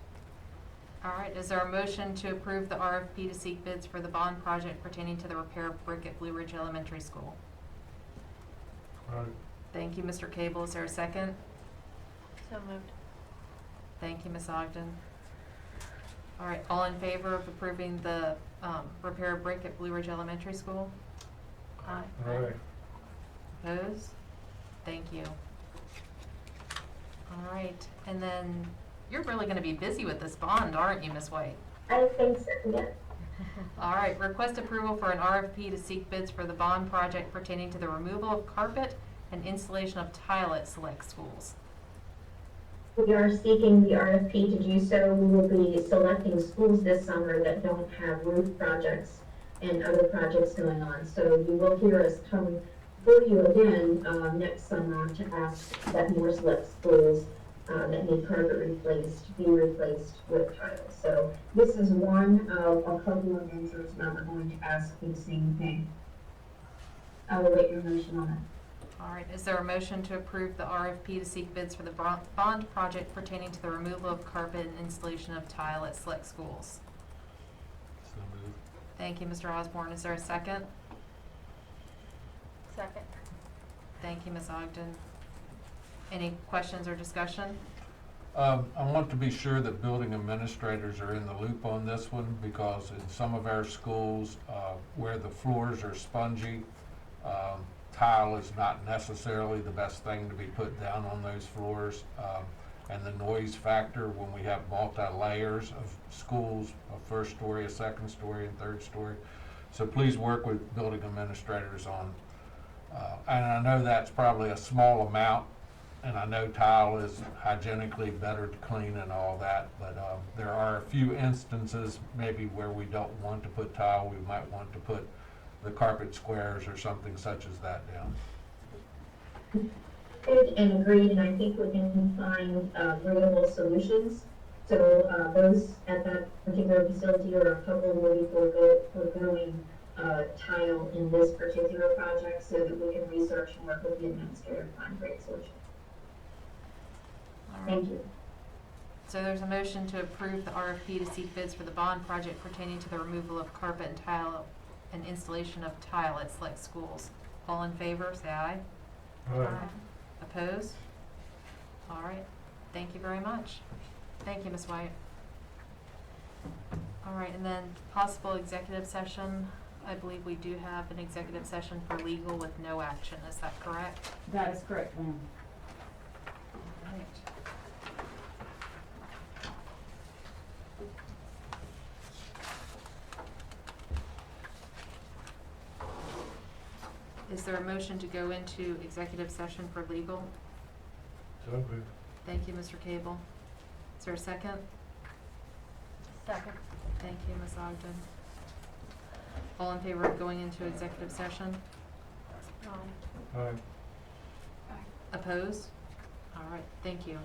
Speaker 6: All right, is there a motion to approve the RFP to seek bids for the bond project pertaining to the repair of brick at Blue Ridge Elementary School? Thank you, Mr. Cable. Is there a second?
Speaker 10: So moved.
Speaker 6: Thank you, Ms. Ogden. All right, all in favor of approving the repair of brick at Blue Ridge Elementary School?
Speaker 10: Aye.
Speaker 6: Opposed? Thank you. All right, and then you're really going to be busy with this bond, aren't you, Ms. White?
Speaker 12: I think so, yeah.
Speaker 6: All right, request approval for an RFP to seek bids for the bond project pertaining to the removal of carpet and installation of tile at select schools.
Speaker 12: We are seeking the RFP to do so. We will be selecting schools this summer that don't have roof projects and other projects going on. So you will hear us come for you again next summer to ask that more select schools that need carpet replaced be replaced with tile. So this is one of a couple of answers that we're going to ask for the same thing. I will wait your motion on
Speaker 6: All right, is there a motion to approve the RFP to seek bids for the bond project pertaining to the removal of carpet and installation of tile at select schools?
Speaker 11: So moved.
Speaker 6: Thank you, Mr. Osborne. Is there a second?
Speaker 10: Second.
Speaker 6: Thank you, Ms. Ogden. Any questions or discussion?
Speaker 11: I want to be sure that building administrators are in the loop on this one, because in some of our schools, where the floors are spongy, tile is not necessarily the best thing to be put down on those floors. And the noise factor when we have multi-layers of schools, a first story, a second story, and third story. So please work with building administrators on, and I know that's probably a small amount, and I know tile is hygienically better to clean and all that, but there are a few instances maybe where we don't want to put tile. We might want to put the carpet squares or something such as that down.
Speaker 12: Good and agreed, and I think we can find agreeable solutions. So those at that particular facility or a couple will be foregoing tile in this particular project, so that we can research and work with the administrator to find great solutions.
Speaker 6: All right.
Speaker 12: Thank you.
Speaker 6: So there's a motion to approve the RFP to seek bids for the bond project pertaining to the removal of carpet and tile and installation of tile at select schools. All in favor, say aye. Opposed? All right, thank you very much. Thank you, Ms. White. All right, and then possible executive session. I believe we do have an executive session for legal with no action, is that correct?
Speaker 2: That is correct, ma'am.
Speaker 6: All right. Is there a motion to go into executive session for legal?
Speaker 11: So moved.
Speaker 6: Thank you, Mr. Cable. Is there a second?
Speaker 10: Second.
Speaker 6: Thank you, Ms. Ogden. All in favor of going into executive session?
Speaker 11: Aye.
Speaker 6: Opposed? All right, thank you.